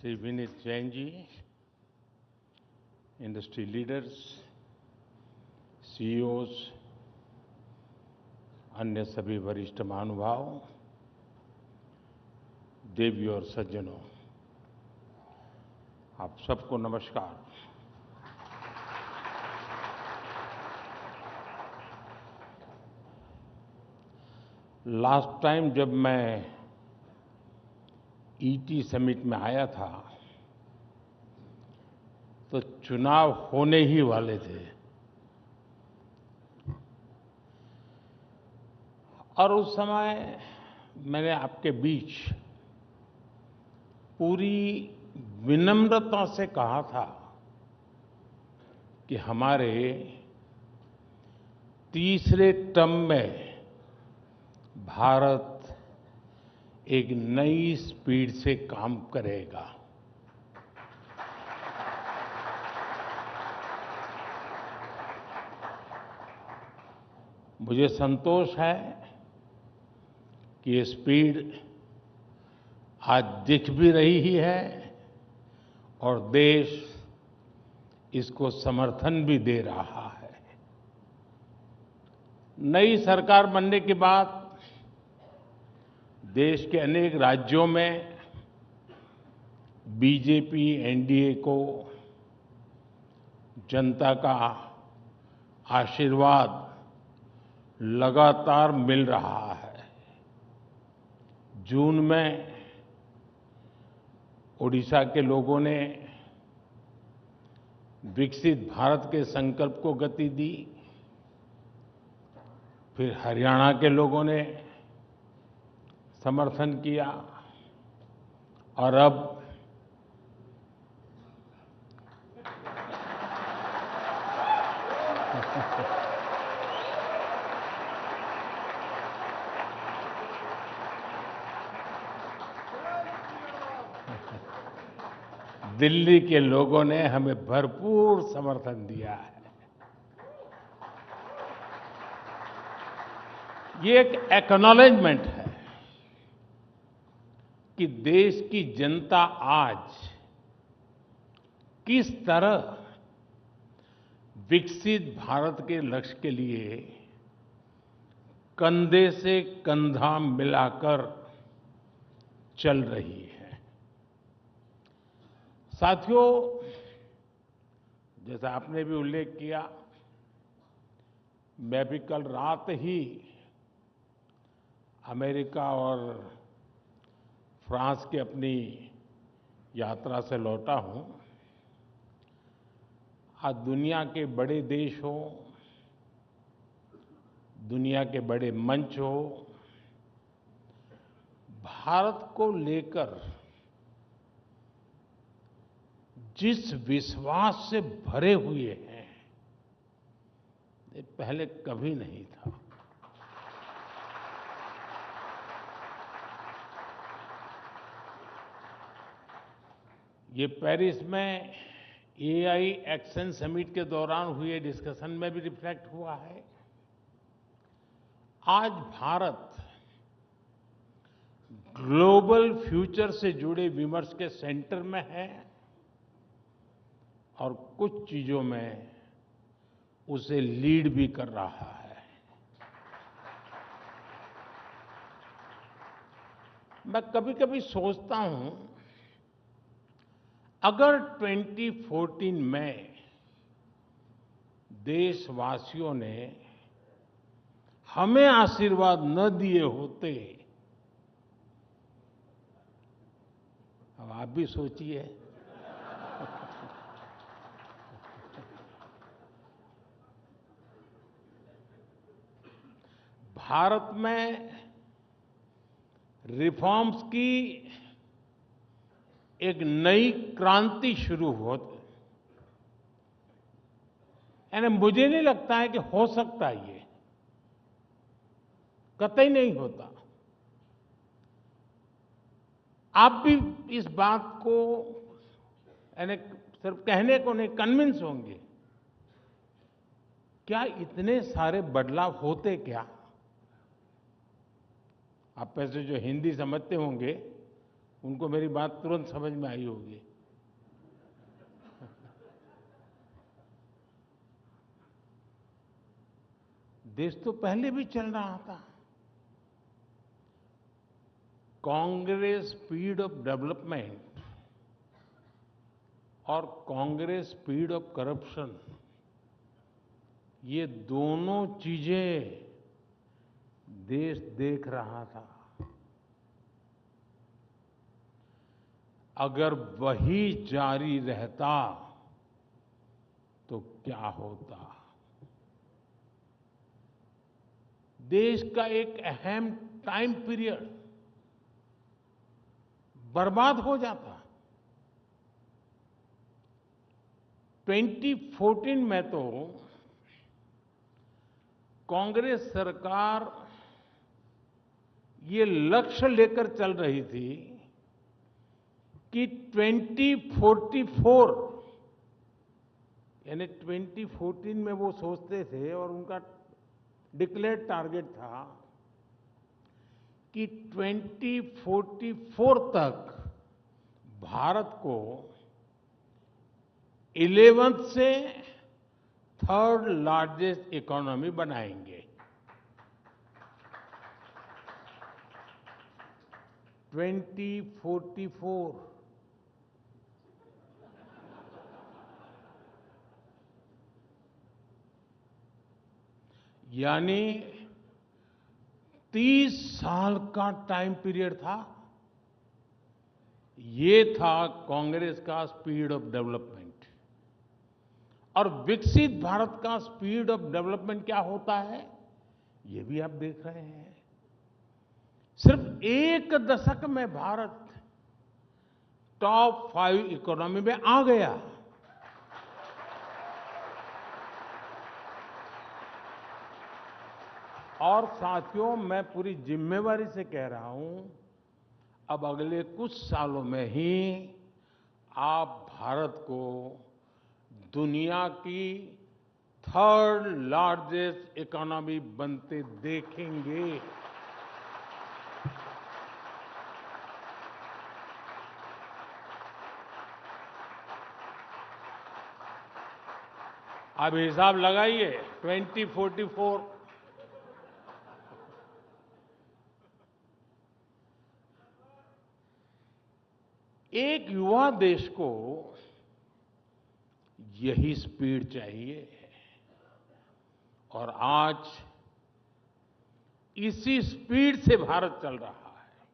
Shri Vineet Jain ji, industry leaders, CEOs, अन्य सभी वरिष्ठ महानुभाव, देवियों और सज्जनों, आप सबको नमस्कार। लास्ट टाइम जब मैं ईटी समिट में आया था तो चुनाव होने ही वाले थे और उस समय मैंने आपके बीच पूरी विनम्रता से कहा था कि हमारे तीसरे टर्म में भारत एक नई स्पीड से काम करेगा। मुझे संतोष है कि ये स्पीड आज दिख भी रही ही है और देश इसको समर्थन भी दे रहा है। नई सरकार बनने के बाद देश के अनेक राज्यों में बीजेपी एनडीए को जनता का आशीर्वाद लगातार मिल रहा है। जून में ओडिशा के लोगों ने विकसित भारत के संकल्प को गति दी, फिर हरियाणा के लोगों ने समर्थन किया और अब दिल्ली के लोगों ने हमें भरपूर समर्थन दिया है। ये एक एक्नॉलेजमेंट है कि देश की जनता आज किस तरह विकसित भारत के लक्ष्य के लिए कंधे से कंधा मिलाकर चल रही है। साथियों, जैसा आपने भी उल्लेख किया, मैं भी कल रात ही अमेरिका और फ्रांस की अपनी यात्रा से लौटा हूं। आज दुनिया के बड़े देश हो, दुनिया के बड़े मंच हो, भारत को लेकर जिस विश्वास से भरे हुए हैं, ये पहले कभी नहीं था। ये पेरिस में एआई एक्शन समिट के दौरान हुए डिस्कशन में भी रिफ्लेक्ट हुआ है। आज भारत ग्लोबल फ्यूचर से जुड़े विमर्श के सेंटर में है और कुछ चीजों में उसे लीड भी कर रहा है। मैं कभी-कभी सोचता हूं, अगर 2014 में देशवासियों ने हमें आशीर्वाद न दिए होते, अब आप भी सोचिए, भारत में रिफॉर्म्स की एक नई क्रांति शुरू होती, यानी मुझे नहीं लगता है कि हो सकता है, ये कतई नहीं होता। आप भी इस बात को यानी सिर्फ कहने को नहीं, कन्विंस होंगे। क्या इतने सारे बदलाव होते क्या? आप में से जो हिंदी समझते होंगे उनको मेरी बात तुरंत समझ में आई होगी। देश तो पहले भी चल रहा था। कांग्रेस स्पीड ऑफ डेवलपमेंट और कांग्रेस स्पीड ऑफ करप्शन, ये दोनों चीजें देश देख रहा था। अगर वही जारी रहता तो क्या होता। देश का एक अहम टाइम पीरियड बर्बाद हो जाता। 2014 में तो कांग्रेस सरकार ये लक्ष्य लेकर चल रही थी कि 2044, यानी 2014 में वो सोचते थे और उनका डिक्लेयर्ड टारगेट था कि 2044 तक भारत को 11th से 3rd लार्जेस्ट इकोनॉमी बनाएंगे। 2044, यानी 30 साल का टाइम पीरियड था। ये था कांग्रेस का स्पीड ऑफ डेवलपमेंट। और विकसित भारत का स्पीड ऑफ डेवलपमेंट क्या होता है, ये भी आप देख रहे हैं। सिर्फ एक दशक में भारत टॉप 5 इकोनॉमी में आ गया। और साथियों, मैं पूरी जिम्मेवारी से कह रहा हूं, अब अगले कुछ सालों में ही आप भारत को दुनिया की 3rd लार्जेस्ट इकोनॉमी बनते देखेंगे। अब हिसाब लगाइए, 2044, एक युवा देश को यही स्पीड चाहिए। और आज इसी स्पीड से भारत चल रहा है।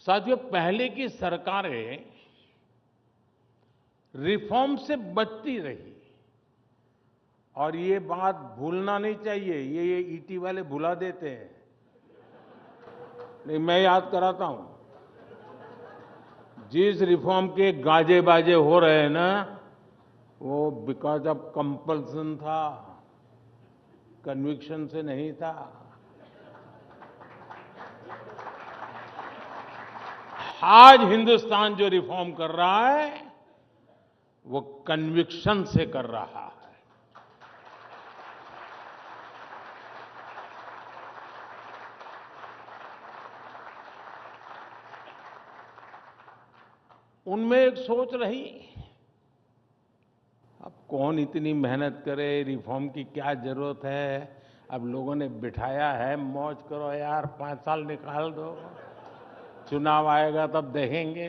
साथियों, पहले की सरकारें रिफॉर्म से बचती रही, और ये बात भूलना नहीं चाहिए। ये ईटी वाले भुला देते हैं। नहीं, मैं याद कराता हूं। जिस रिफॉर्म के गाजे बाजे हो रहे हैं ना, वो बिकॉज ऑफ कंपल्सन था, कन्विक्शन से नहीं था। आज हिंदुस्तान जो रिफॉर्म कर रहा है, वो कन्विक्शन से कर रहा है। उनमें एक सोच रही, अब कौन इतनी मेहनत करे, रिफॉर्म की क्या जरूरत है। अब लोगों ने बिठाया है, मौज करो यार, 5 साल निकाल दो, चुनाव आएगा तब देखेंगे।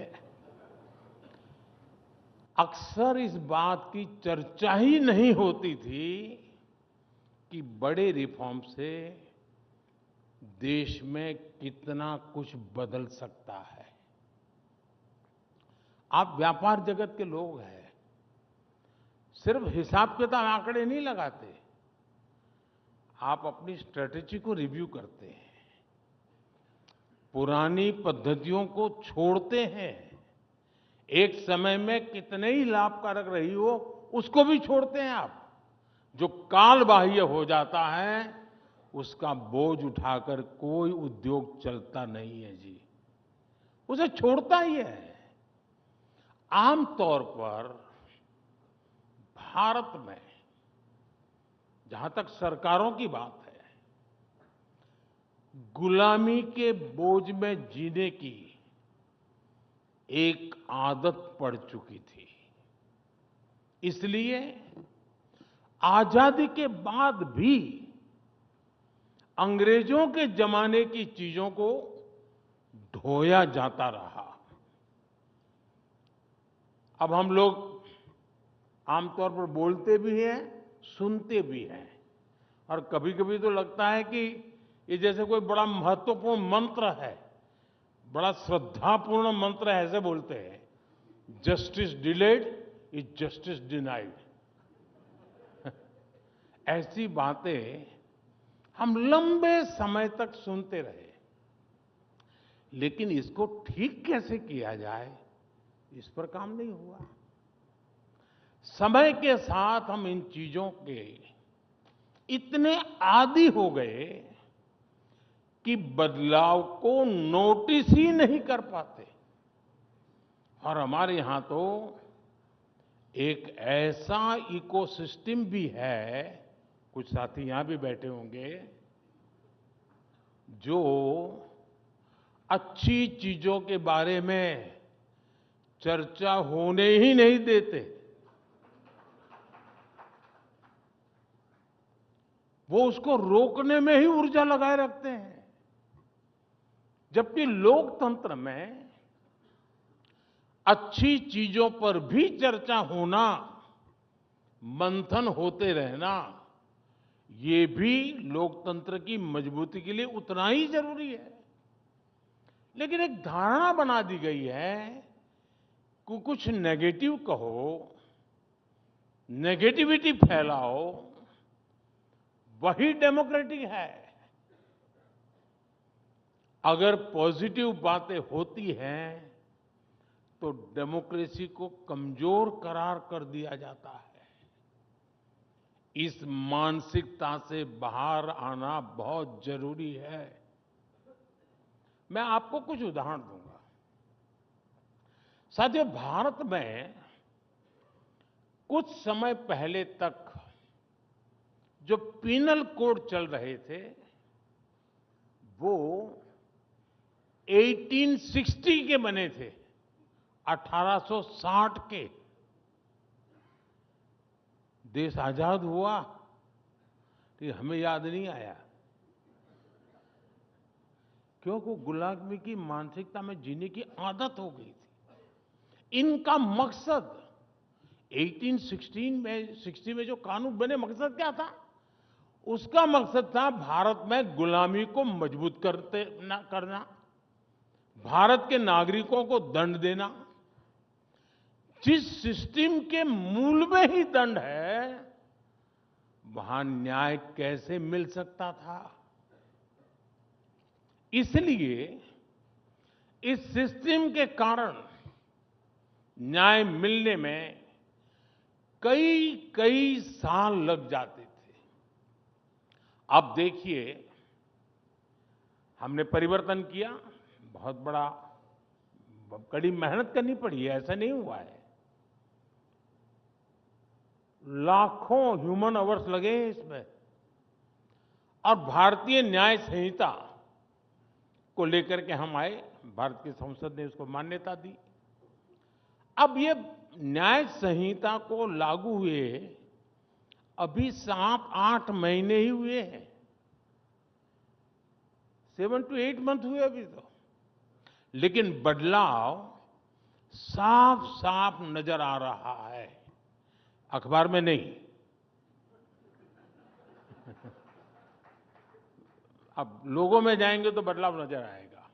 अक्सर इस बात की चर्चा ही नहीं होती थी कि बड़े रिफॉर्म से देश में कितना कुछ बदल सकता है। आप व्यापार जगत के लोग हैं, सिर्फ हिसाब किताब आंकड़े नहीं लगाते, आप अपनी स्ट्रेटेजी को रिव्यू करते हैं, पुरानी पद्धतियों को छोड़ते हैं। एक समय में कितने ही लाभकारक रही हो, उसको भी छोड़ते हैं आप। जो काल बाह्य हो जाता है, उसका बोझ उठाकर कोई उद्योग चलता नहीं है जी, उसे छोड़ता ही है। आमतौर पर भारत में, जहां तक सरकारों की बात है, गुलामी के बोझ में जीने की एक आदत पड़ चुकी थी। इसलिए आजादी के बाद भी अंग्रेजों के जमाने की चीजों को ढोया जाता रहा। अब हम लोग आमतौर पर बोलते भी हैं, सुनते भी हैं, और कभी-कभी तो लगता है कि ये जैसे कोई बड़ा महत्वपूर्ण मंत्र है, बड़ा श्रद्धापूर्ण मंत्र है, ऐसे बोलते हैं, justice delayed is justice denied. ऐसी बातें हम लंबे समय तक सुनते रहे, लेकिन इसको ठीक कैसे किया जाए, इस पर काम नहीं हुआ। समय के साथ हम इन चीजों के इतने आदी हो गए कि बदलाव को नोटिस ही नहीं कर पाते। और हमारे यहां तो एक ऐसा इकोसिस्टम भी है, कुछ साथी यहां भी बैठे होंगे, जो अच्छी चीजों के बारे में चर्चा होने ही नहीं देते। वो उसको रोकने में ही ऊर्जा लगाए रखते हैं। जबकि लोकतंत्र में अच्छी चीजों पर भी चर्चा होना, मंथन होते रहना, ये भी लोकतंत्र की मजबूती के लिए उतना ही जरूरी है। लेकिन एक धारणा बना दी गई है कि कुछ नेगेटिव कहो, नेगेटिविटी फैलाओ, वही डेमोक्रेटिक है। अगर पॉजिटिव बातें होती हैं तो डेमोक्रेसी को कमजोर करार कर दिया जाता है। इस मानसिकता से बाहर आना बहुत जरूरी है। मैं आपको कुछ उदाहरण दूंगा। साथियों, भारत में कुछ समय पहले तक जो पीनल कोड चल रहे थे, वो 1860 के बने थे, 1860 के। देश आजाद हुआ तो हमें याद नहीं आया, क्योंकि गुलामी की मानसिकता में जीने की आदत हो गई थी। इनका मकसद 1860 में जो कानून बने, मकसद क्या था? उसका मकसद था भारत में गुलामी को मजबूत करना, भारत के नागरिकों को दंड देना। जिस सिस्टम के मूल में ही दंड है, वहां न्याय कैसे मिल सकता था? इसलिए इस सिस्टम के कारण न्याय मिलने में कई कई साल लग जाते थे। अब देखिए, हमने परिवर्तन किया, बहुत बड़ा, कड़ी मेहनत करनी पड़ी है, ऐसा नहीं हुआ है। लाखों ह्यूमन आवर्स लगे हैं इसमें, और भारतीय न्याय संहिता को लेकर के हम आए, भारत की संसद ने उसको मान्यता दी। अब ये न्याय संहिता को लागू हुए अभी 7-8 महीने ही हुए हैं, 7 to 8 मंथ हुए अभी तो, लेकिन बदलाव साफ साफ नजर आ रहा है, अखबार में नहीं। अब लोगों में जाएंगे तो बदलाव नजर आएगा।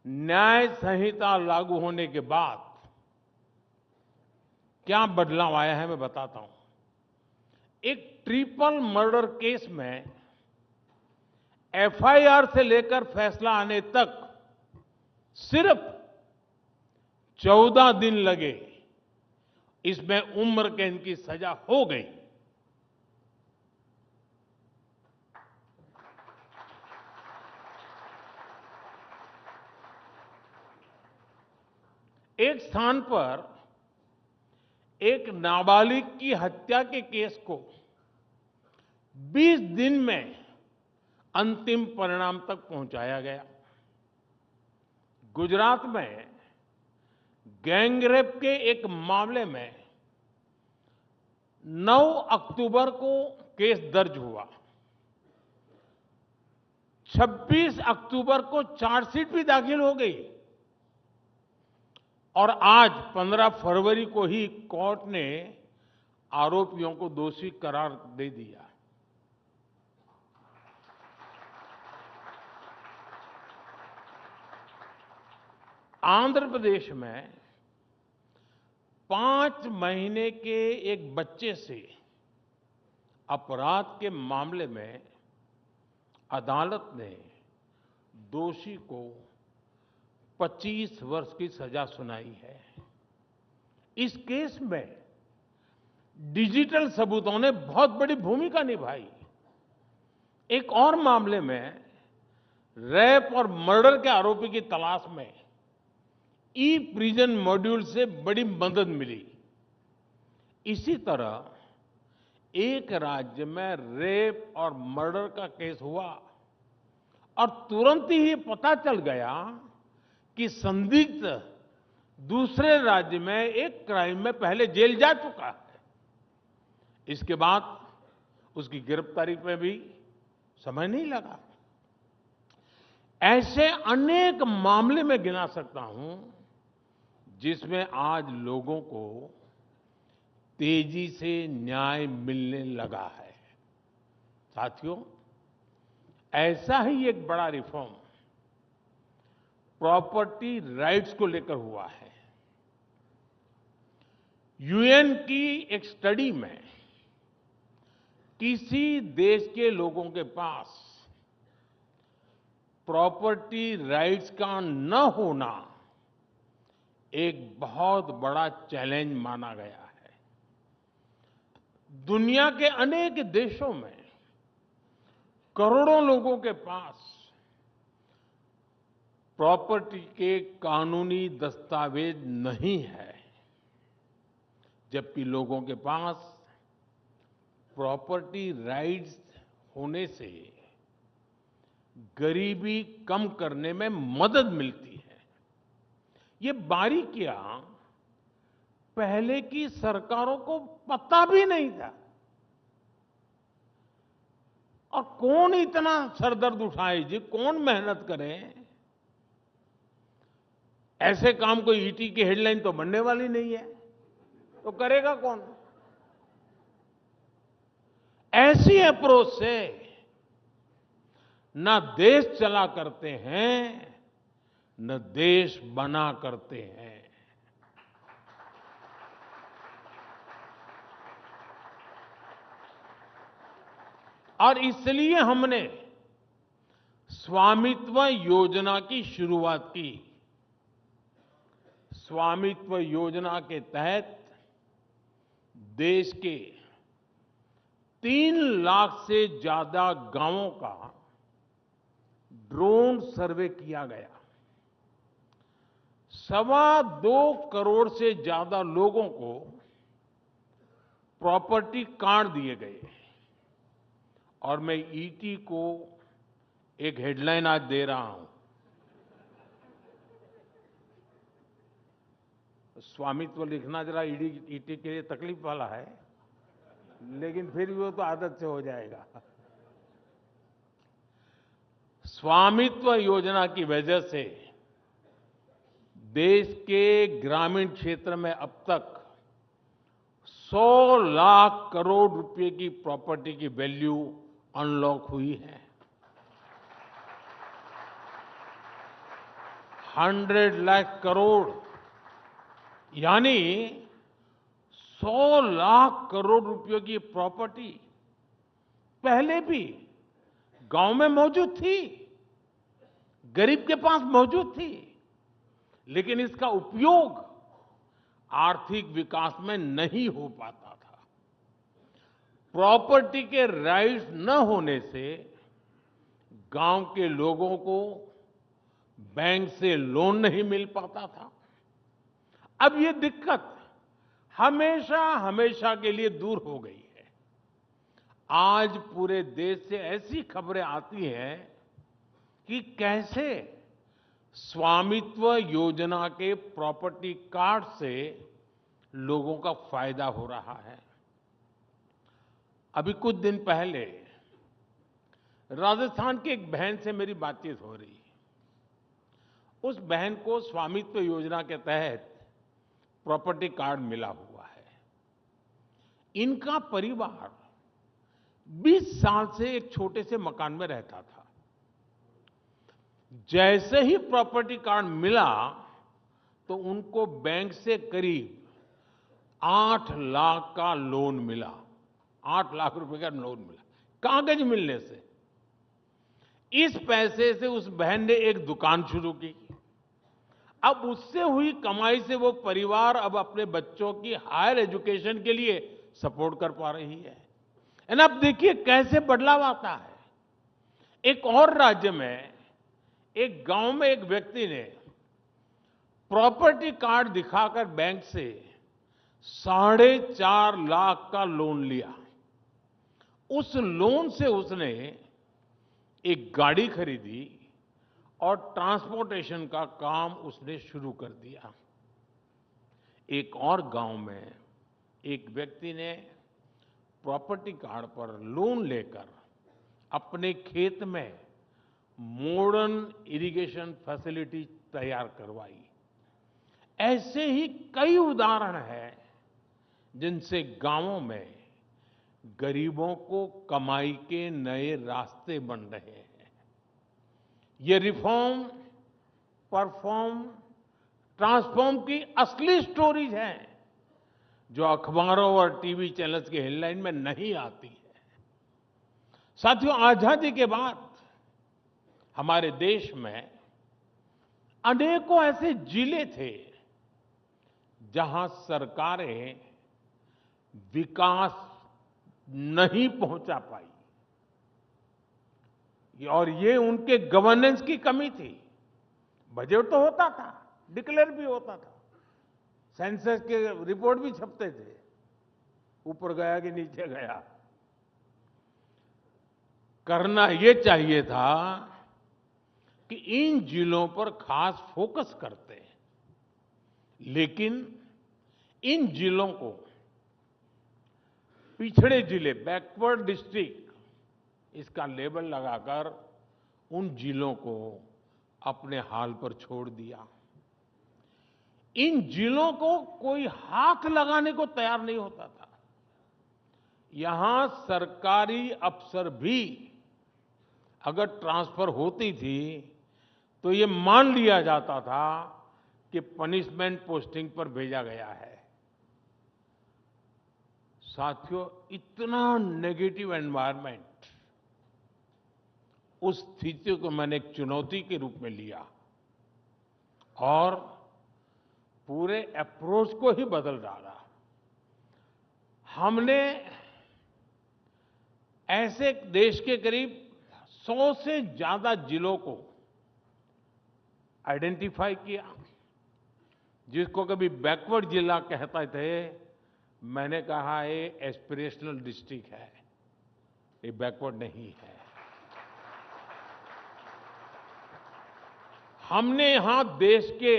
न्याय संहिता लागू होने के बाद क्या बदलाव आया है, मैं बताता हूं। एक ट्रिपल मर्डर केस में एफआईआर से लेकर फैसला आने तक सिर्फ 14 दिन लगे। इसमें उम्र कैद की सजा हो गई। एक स्थान पर एक नाबालिग की हत्या के केस को 20 दिन में अंतिम परिणाम तक पहुंचाया गया। गुजरात में गैंगरेप के एक मामले में 9 अक्टूबर को केस दर्ज हुआ। 26 अक्टूबर को चार्जशीट भी दाखिल हो गई और आज 15 फरवरी को ही कोर्ट ने आरोपियों को दोषी करार दे दिया। आंध्र प्रदेश में 5 महीने के एक बच्चे से अपराध के मामले में अदालत ने दोषी को 25 वर्ष की सजा सुनाई है। इस केस में डिजिटल सबूतों ने बहुत बड़ी भूमिका निभाई। एक और मामले में रेप और मर्डर के आरोपी की तलाश में ई प्रिजन मॉड्यूल से बड़ी मदद मिली। इसी तरह एक राज्य में रेप और मर्डर का केस हुआ और तुरंत ही पता चल गया कि संदिग्ध दूसरे राज्य में एक क्राइम में पहले जेल जा चुका है। इसके बाद उसकी गिरफ्तारी पे भी समय नहीं लगा। ऐसे अनेक मामले में गिना सकता हूं जिसमें आज लोगों को तेजी से न्याय मिलने लगा है। साथियों, ऐसा ही एक बड़ा रिफॉर्म प्रॉपर्टी राइट्स को लेकर हुआ है। यूएन की एक स्टडी में किसी देश के लोगों के पास प्रॉपर्टी राइट्स का न होना एक बहुत बड़ा चैलेंज माना गया है। दुनिया के अनेक देशों में करोड़ों लोगों के पास प्रॉपर्टी के कानूनी दस्तावेज नहीं है, जबकि लोगों के पास प्रॉपर्टी राइट्स होने से गरीबी कम करने में मदद मिलती है। ये बारीकियां पहले की सरकारों को पता भी नहीं था। और कौन इतना सरदर्द उठाए जी, कौन मेहनत करे? ऐसे काम कोई ईटी की हेडलाइन तो बनने वाली नहीं है, तो करेगा कौन? ऐसी अप्रोच से न देश चला करते हैं, न देश बना करते हैं। और इसलिए हमने स्वामित्व योजना की शुरुआत की। स्वामित्व योजना के तहत देश के 3 लाख से ज्यादा गांवों का ड्रोन सर्वे किया गया। 2.25 करोड़ से ज्यादा लोगों को प्रॉपर्टी कार्ड दिए गए। और मैं ईटी को एक हेडलाइन आज दे रहा हूं। स्वामित्व लिखना जरा ईटी के लिए तकलीफ वाला है, लेकिन फिर भी वो तो आदत से हो जाएगा। स्वामित्व योजना की वजह से देश के ग्रामीण क्षेत्र में अब तक 100 लाख करोड़ रुपए की प्रॉपर्टी की वैल्यू अनलॉक हुई है। 100 लाख करोड़ यानी 100 लाख करोड़ रुपयों की प्रॉपर्टी पहले भी गांव में मौजूद थी, गरीब के पास मौजूद थी, लेकिन इसका उपयोग आर्थिक विकास में नहीं हो पाता था। प्रॉपर्टी के राइट्स न होने से गांव के लोगों को बैंक से लोन नहीं मिल पाता था। अब ये दिक्कत हमेशा हमेशा के लिए दूर हो गई है। आज पूरे देश से ऐसी खबरें आती हैं कि कैसे स्वामित्व योजना के प्रॉपर्टी कार्ड से लोगों का फायदा हो रहा है। अभी कुछ दिन पहले राजस्थान की एक बहन से मेरी बातचीत हो रही है। उस बहन को स्वामित्व योजना के तहत प्रॉपर्टी कार्ड मिला हुआ है। इनका परिवार 20 साल से एक छोटे से मकान में रहता था। जैसे ही प्रॉपर्टी कार्ड मिला तो उनको बैंक से करीब 8 लाख का लोन मिला। 8 लाख रुपए का लोन मिला कागज मिलने से। इस पैसे से उस बहन ने एक दुकान शुरू की। अब उससे हुई कमाई से वो परिवार अब अपने बच्चों की हायर एजुकेशन के लिए सपोर्ट कर पा रही है। एंड अब देखिए कैसे बदलाव आता है। एक और राज्य में एक गांव में एक व्यक्ति ने प्रॉपर्टी कार्ड दिखाकर बैंक से 4.5 लाख का लोन लिया। उस लोन से उसने एक गाड़ी खरीदी और ट्रांसपोर्टेशन का काम उसने शुरू कर दिया। एक और गांव में एक व्यक्ति ने प्रॉपर्टी कार्ड पर लोन लेकर अपने खेत में मॉडर्न इरिगेशन फैसिलिटी तैयार करवाई। ऐसे ही कई उदाहरण हैं जिनसे गांवों में गरीबों को कमाई के नए रास्ते बन रहे हैं। ये रिफॉर्म, परफॉर्म, ट्रांसफॉर्म की असली स्टोरीज हैं जो अखबारों और टीवी चैनल्स के हेडलाइन में नहीं आती है। साथियों, आजादी के बाद हमारे देश में अनेकों ऐसे जिले थे जहां सरकारें विकास नहीं पहुंचा पाई और ये उनके गवर्नेंस की कमी थी। बजट तो होता था, डिक्लेयर भी होता था, सेंसस के रिपोर्ट भी छपते थे, ऊपर गया कि नीचे गया। करना ये चाहिए था कि इन जिलों पर खास फोकस करते, लेकिन इन जिलों को पिछड़े जिले, बैकवर्ड डिस्ट्रिक्ट, इसका लेबल लगाकर उन जिलों को अपने हाल पर छोड़ दिया। इन जिलों को कोई हाथ लगाने को तैयार नहीं होता था। यहां सरकारी अफसर भी अगर ट्रांसफर होती थी तो ये मान लिया जाता था कि पनिशमेंट पोस्टिंग पर भेजा गया है। साथियों, इतना नेगेटिव एनवायरनमेंट, उस स्थिति को मैंने एक चुनौती के रूप में लिया और पूरे अप्रोच को ही बदल डाला। हमने ऐसे देश के करीब 100 से ज्यादा जिलों को आइडेंटिफाई किया, जिसको कभी बैकवर्ड जिला कहते थे। मैंने कहा ये एस्पिरेशनल डिस्ट्रिक्ट है, ये बैकवर्ड नहीं है। हमने यहां देश के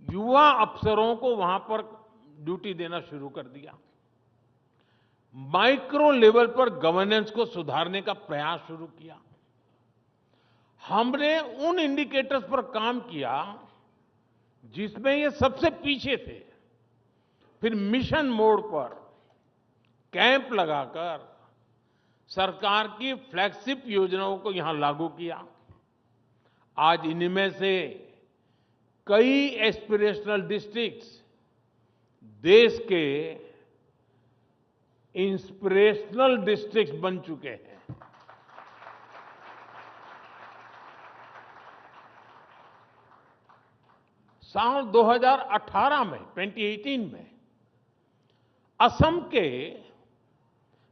युवा अफसरों को वहां पर ड्यूटी देना शुरू कर दिया। माइक्रो लेवल पर गवर्नेंस को सुधारने का प्रयास शुरू किया। हमने उन इंडिकेटर्स पर काम किया जिसमें ये सबसे पीछे थे। फिर मिशन मोड पर कैंप लगाकर सरकार की फ्लैगशिप योजनाओं को यहां लागू किया। आज इनमें से कई एस्पिरेशनल डिस्ट्रिक्ट्स देश के इंस्पिरेशनल डिस्ट्रिक्ट्स बन चुके हैं। साल 2018 में, 2018 में असम के,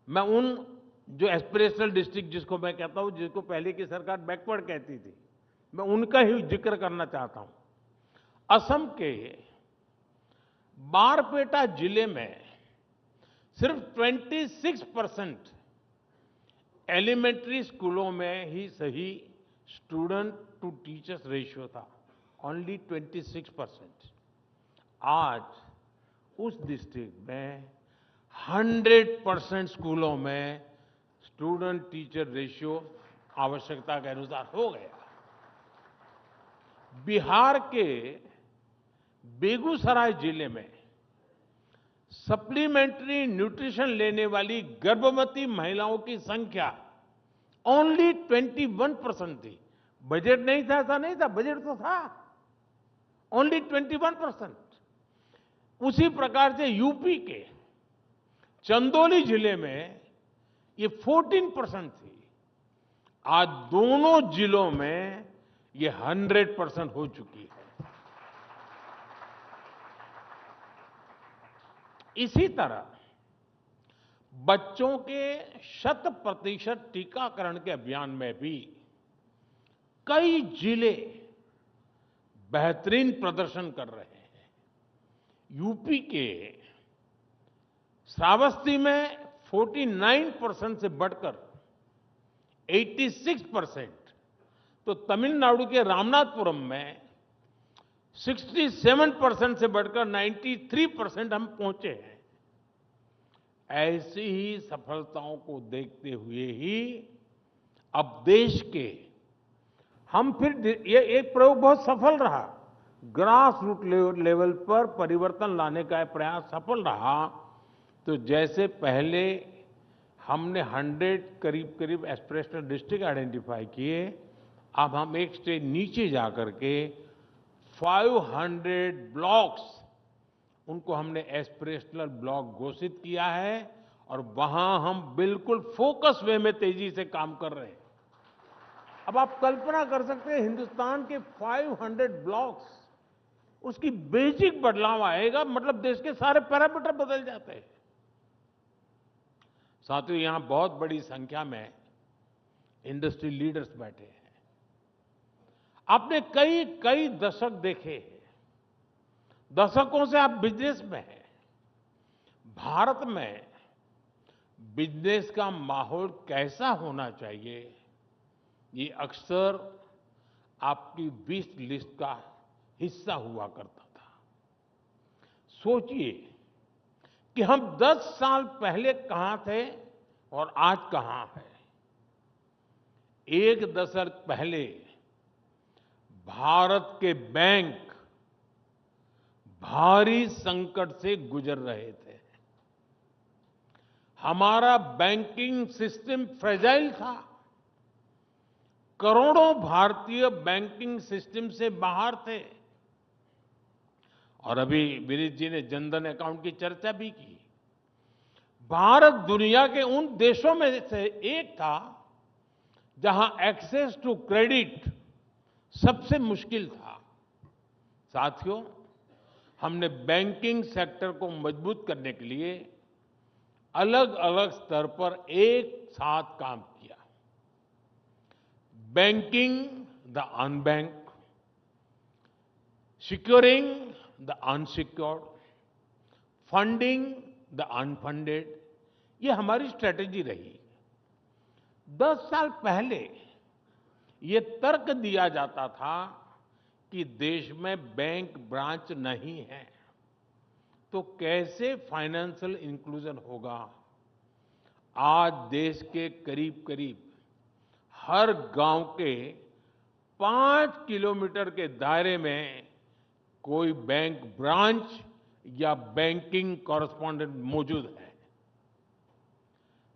मैं उन जो एस्पिरेशनल डिस्ट्रिक्ट जिसको मैं कहता हूं, जिसको पहले की सरकार बैकवर्ड कहती थी, मैं उनका ही जिक्र करना चाहता हूं। असम के बारपेटा जिले में सिर्फ 26% एलिमेंट्री स्कूलों में ही सही स्टूडेंट टू टीचर्स रेशियो था, ओनली 26%। आज उस डिस्ट्रिक्ट में 100% स्कूलों में स्टूडेंट टीचर रेशियो आवश्यकता के अनुसार हो गया। बिहार के बेगूसराय जिले में सप्लीमेंट्री न्यूट्रिशन लेने वाली गर्भवती महिलाओं की संख्या ओनली 21% थी। बजट नहीं था, ऐसा नहीं था, बजट तो था, ओनली 21%। उसी प्रकार से यूपी के चंदौली जिले में ये 14% थी। आज दोनों जिलों में ये 100% हो चुकी है। इसी तरह बच्चों के 100% टीकाकरण के अभियान में भी कई जिले बेहतरीन प्रदर्शन कर रहे हैं। यूपी के श्रावस्ती में 49% से बढ़कर 86%, तो तमिलनाडु के रामनाथपुरम में 67% से बढ़कर 93% हम पहुंचे हैं। ऐसी ही सफलताओं को देखते हुए ही अब देश के हम फिर ये एक प्रयोग बहुत सफल रहा, ग्रास रूट लेवल पर परिवर्तन लाने का प्रयास सफल रहा। तो जैसे पहले हमने 100 करीब करीब एस्पिरेशनल डिस्ट्रिक्ट आइडेंटिफाई किए, अब हम एक स्टेज नीचे जाकर के 500 ब्लॉक्स, उनको हमने एस्पिरेशनल ब्लॉक घोषित किया है और वहां हम बिल्कुल फोकस वे में तेजी से काम कर रहे हैं। अब आप कल्पना कर सकते हैं, हिंदुस्तान के 500 ब्लॉक्स, उसकी बेसिक बदलाव आएगा, मतलब देश के सारे पैरामीटर बदल जाते हैं। साथियों, यहां बहुत बड़ी संख्या में इंडस्ट्री लीडर्स बैठे हैं। आपने कई कई दशक देखे हैं, दशकों से आप बिजनेस में हैं। भारत में बिजनेस का माहौल कैसा होना चाहिए, ये अक्सर आपकी विश लिस्ट का हिस्सा हुआ करता था। सोचिए कि हम 10 साल पहले कहां थे और आज कहां हैं। एक दशक पहले भारत के बैंक भारी संकट से गुजर रहे थे। हमारा बैंकिंग सिस्टम फ्रेजाइल था। करोड़ों भारतीय बैंकिंग सिस्टम से बाहर थे। और अभी विनीत जी ने जनधन अकाउंट की चर्चा भी की। भारत दुनिया के उन देशों में से एक था जहां एक्सेस टू क्रेडिट सबसे मुश्किल था। साथियों, हमने बैंकिंग सेक्टर को मजबूत करने के लिए अलग अलग स्तर पर एक साथ काम किया। Banking the unbank, securing the unsecured, funding the unfunded, ये हमारी स्ट्रेटेजी रही। 10 साल पहले ये तर्क दिया जाता था कि देश में बैंक ब्रांच नहीं है, तो कैसे फाइनेंशियल इंक्लूजन होगा। आज देश के करीब करीब हर गांव के 5 किलोमीटर के दायरे में कोई बैंक ब्रांच या बैंकिंग कॉरेस्पॉन्डेंट मौजूद है।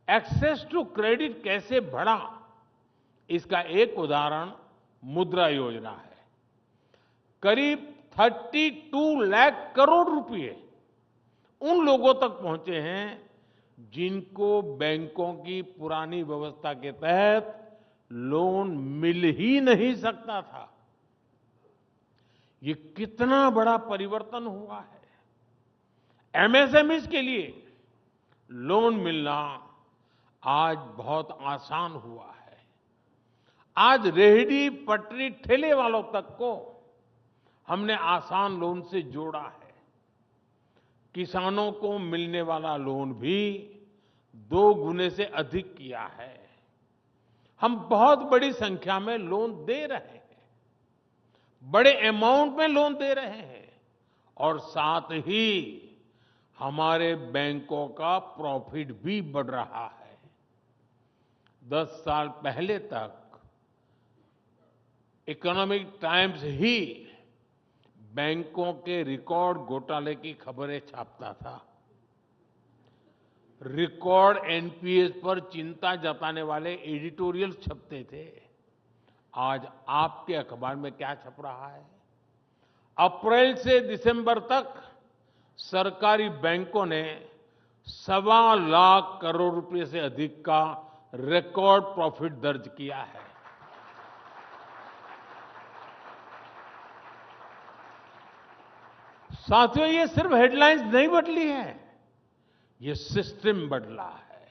एक्सेस टू क्रेडिट कैसे बढ़ा, इसका एक उदाहरण मुद्रा योजना है। करीब 32 लाख करोड़ रुपए उन लोगों तक पहुंचे हैं जिनको बैंकों की पुरानी व्यवस्था के तहत लोन मिल ही नहीं सकता था। ये कितना बड़ा परिवर्तन हुआ है। एमएसएमईज के लिए लोन मिलना आज बहुत आसान हुआ है। आज रेहड़ी पटरी ठेले वालों तक को हमने आसान लोन से जोड़ा है। किसानों को मिलने वाला लोन भी 2 गुने से अधिक किया है। हम बहुत बड़ी संख्या में लोन दे रहे हैं। बड़े अमाउंट में लोन दे रहे हैं और साथ ही हमारे बैंकों का प्रॉफिट भी बढ़ रहा है। 10 साल पहले तक इकोनॉमिक टाइम्स ही बैंकों के रिकॉर्ड घोटाले की खबरें छापता था। रिकॉर्ड एनपीएस पर चिंता जताने वाले एडिटोरियल छपते थे। आज आपके अखबार में क्या छप रहा है? अप्रैल से दिसंबर तक सरकारी बैंकों ने 1.25 लाख करोड़ रुपए से अधिक का रिकॉर्ड प्रॉफिट दर्ज किया है। साथियों, ये सिर्फ हेडलाइंस नहीं बदली है, ये सिस्टम बदला है,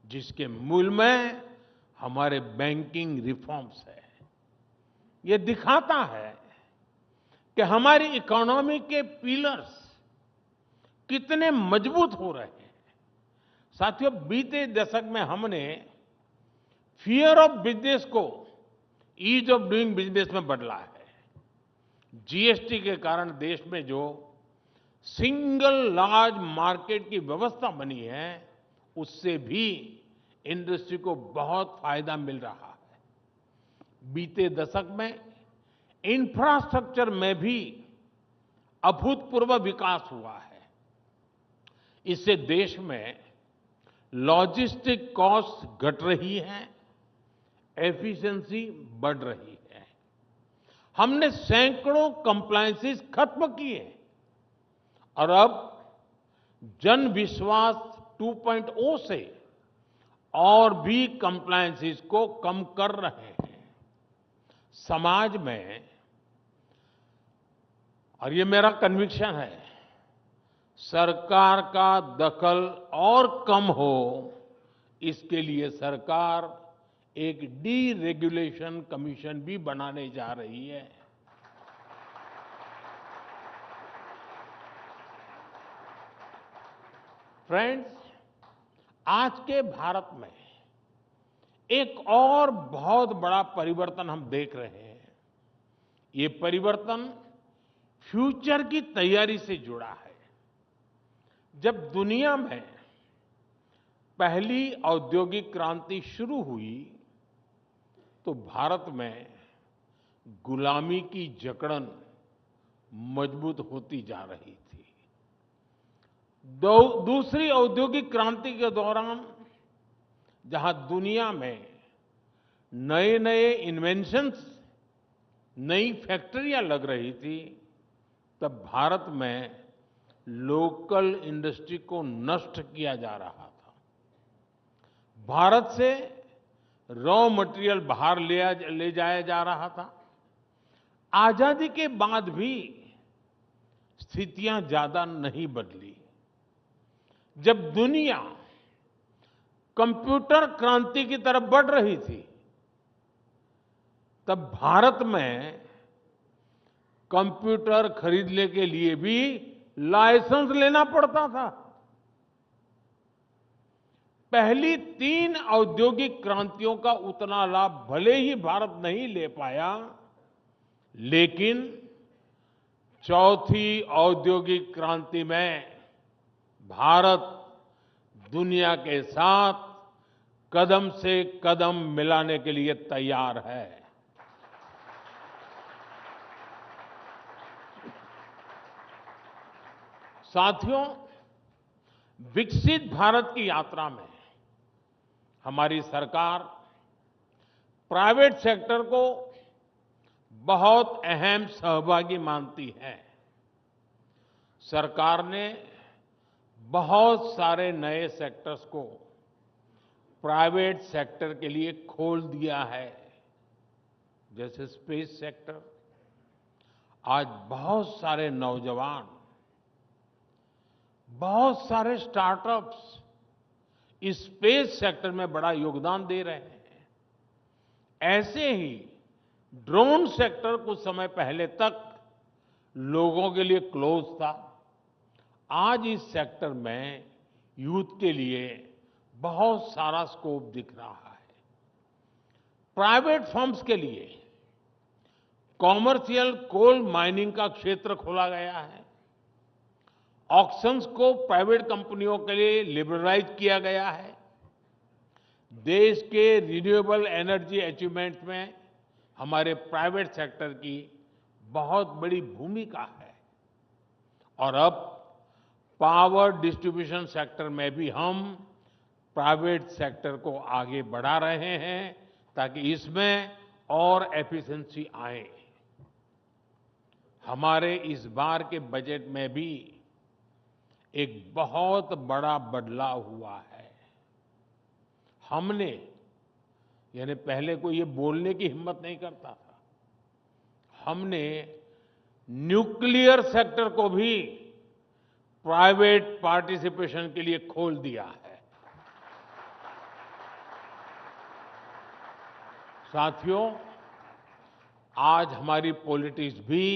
जिसके मूल में हमारे बैंकिंग रिफॉर्म्स है। ये दिखाता है कि हमारी इकोनॉमी के पिलर्स कितने मजबूत हो रहे हैं। साथियों, बीते दशक में हमने फियर ऑफ बिजनेस को ईज ऑफ डूइंग बिजनेस में बदला है। जीएसटी के कारण देश में जो सिंगल लार्ज मार्केट की व्यवस्था बनी है, उससे भी इंडस्ट्री को बहुत फायदा मिल रहा है। बीते दशक में इंफ्रास्ट्रक्चर में भी अभूतपूर्व विकास हुआ है। इससे देश में लॉजिस्टिक कॉस्ट घट रही है, एफिशिएंसी बढ़ रही है। हमने सैकड़ों कंप्लायंसेस खत्म किए और अब जन विश्वास 2.0 से और भी कंप्लायंसेस को कम कर रहे हैं। समाज में, और ये मेरा कन्विक्शन है, सरकार का दखल और कम हो, इसके लिए सरकार एक डीरेगुलेशन कमीशन भी बनाने जा रही है। फ्रेंड्स, आज के भारत में एक और बहुत बड़ा परिवर्तन हम देख रहे हैं। ये परिवर्तन फ्यूचर की तैयारी से जुड़ा है। जब दुनिया में पहली औद्योगिक क्रांति शुरू हुई, तो भारत में गुलामी की जकड़न मजबूत होती जा रही थी। दूसरी औद्योगिक क्रांति के दौरान जहां दुनिया में नए नए इन्वेंशंस, नई फैक्ट्रियां लग रही थी, तब भारत में लोकल इंडस्ट्री को नष्ट किया जा रहा था। भारत से रॉ मटेरियल बाहर ले जाया जा रहा था। आजादी के बाद भी स्थितियां ज्यादा नहीं बदली। जब दुनिया कंप्यूटर क्रांति की तरफ बढ़ रही थी, तब भारत में कंप्यूटर खरीदने के लिए भी लाइसेंस लेना पड़ता था। पहली 3 औद्योगिक क्रांतियों का उतना लाभ भले ही भारत नहीं ले पाया, लेकिन चौथी औद्योगिक क्रांति में भारत दुनिया के साथ कदम से कदम मिलाने के लिए तैयार है। साथियों, विकसित भारत की यात्रा में हमारी सरकार प्राइवेट सेक्टर को बहुत अहम सहभागी मानती है। सरकार ने बहुत सारे नए सेक्टर्स को प्राइवेट सेक्टर के लिए खोल दिया है, जैसे स्पेस सेक्टर। आज बहुत सारे नौजवान, बहुत सारे स्टार्टअप्स इस स्पेस सेक्टर में बड़ा योगदान दे रहे हैं। ऐसे ही ड्रोन सेक्टर कुछ समय पहले तक लोगों के लिए क्लोज था। आज इस सेक्टर में यूथ के लिए बहुत सारा स्कोप दिख रहा है। प्राइवेट फर्म्स के लिए कॉमर्शियल कोल माइनिंग का क्षेत्र खोला गया है। ऑक्शंस को प्राइवेट कंपनियों के लिए लिबरलाइज किया गया है। देश के रिन्यूएबल एनर्जी अचीवमेंट में हमारे प्राइवेट सेक्टर की बहुत बड़ी भूमिका है। और अब पावर डिस्ट्रीब्यूशन सेक्टर में भी हम प्राइवेट सेक्टर को आगे बढ़ा रहे हैं ताकि इसमें और एफिशिएंसी आए। हमारे इस बार के बजट में भी एक बहुत बड़ा बदलाव हुआ है। हमने यानी पहले कोई ये बोलने की हिम्मत नहीं करता था, हमने न्यूक्लियर सेक्टर को भी प्राइवेट पार्टिसिपेशन के लिए खोल दिया है। साथियों, आज हमारी पॉलिटिक्स भी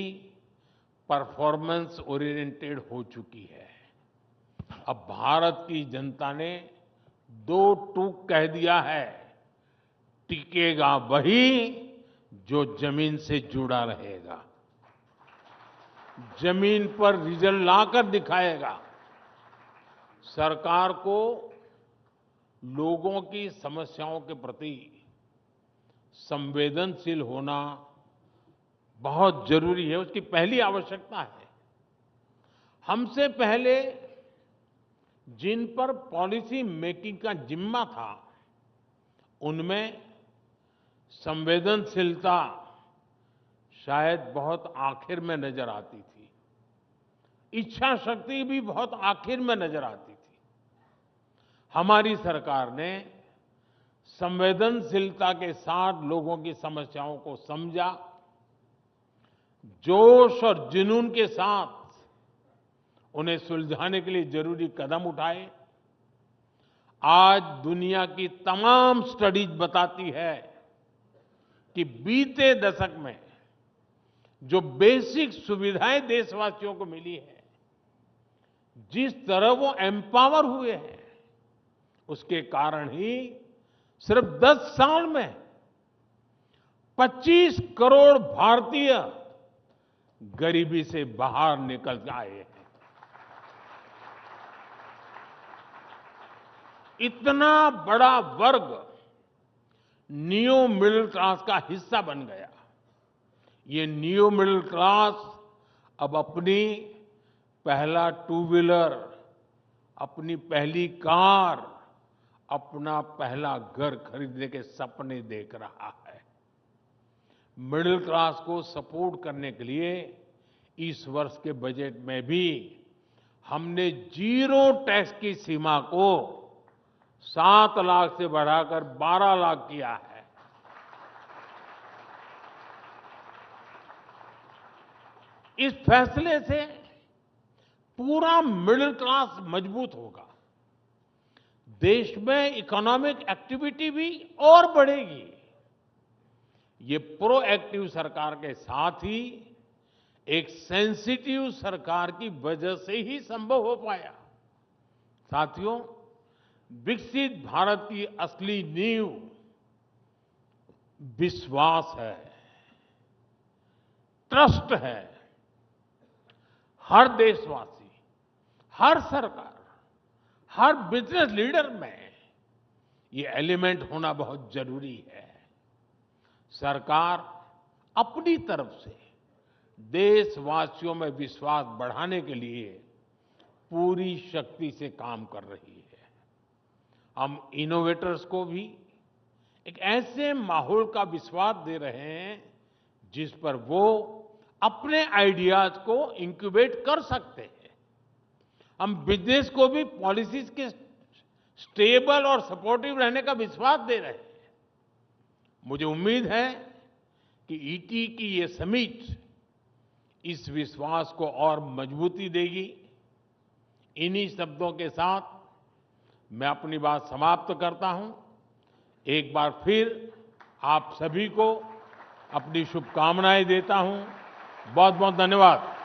परफॉर्मेंस ओरिएंटेड हो चुकी है। अब भारत की जनता ने दो टूक कह दिया है, टिकेगा वही जो जमीन से जुड़ा रहेगा, जमीन पर रिजल्ट लाकर दिखाएगा। सरकार को लोगों की समस्याओं के प्रति संवेदनशील होना बहुत जरूरी है, उसकी पहली आवश्यकता है। हमसे पहले जिन पर पॉलिसी मेकिंग का जिम्मा था, उनमें संवेदनशीलता शायद बहुत आखिर में नजर आती थी, इच्छा शक्ति भी बहुत आखिर में नजर आती थी। हमारी सरकार ने संवेदनशीलता के साथ लोगों की समस्याओं को समझा, जोश और जुनून के साथ उन्हें सुलझाने के लिए जरूरी कदम उठाए। आज दुनिया की तमाम स्टडीज बताती है कि बीते दशक में जो बेसिक सुविधाएं देशवासियों को मिली है, जिस तरह वो एम्पावर हुए हैं, उसके कारण ही सिर्फ 10 साल में 25 करोड़ भारतीय गरीबी से बाहर निकल आए हैं। इतना बड़ा वर्ग नियो मिडिल क्लास का हिस्सा बन गया। ये नियो मिडिल क्लास अब अपनी पहला टू व्हीलर, अपनी पहली कार, अपना पहला घर खरीदने के सपने देख रहा है। मिडिल क्लास को सपोर्ट करने के लिए इस वर्ष के बजट में भी हमने जीरो टैक्स की सीमा को 7 लाख से बढ़ाकर 12 लाख किया है। इस फैसले से पूरा मिडिल क्लास मजबूत होगा, देश में इकोनॉमिक एक्टिविटी भी और बढ़ेगी। ये प्रोएक्टिव सरकार के साथ ही एक सेंसिटिव सरकार की वजह से ही संभव हो पाया। साथियों, विकसित भारत की असली नींव विश्वास है, ट्रस्ट है। हर देशवासी, हर सरकार, हर बिजनेस लीडर में ये एलिमेंट होना बहुत जरूरी है। सरकार अपनी तरफ से देशवासियों में विश्वास बढ़ाने के लिए पूरी शक्ति से काम कर रही है। हम इनोवेटर्स को भी एक ऐसे माहौल का विश्वास दे रहे हैं जिस पर वो अपने आइडियाज को इंक्यूबेट कर सकते हैं। हम बिजनेस को भी पॉलिसीज के स्टेबल और सपोर्टिव रहने का विश्वास दे रहे हैं। मुझे उम्मीद है कि ईटी की ये समिट इस विश्वास को और मजबूती देगी। इन्हीं शब्दों के साथ मैं अपनी बात समाप्त करता हूं। एक बार फिर आप सभी को अपनी शुभकामनाएं देता हूं। बहुत बहुत धन्यवाद।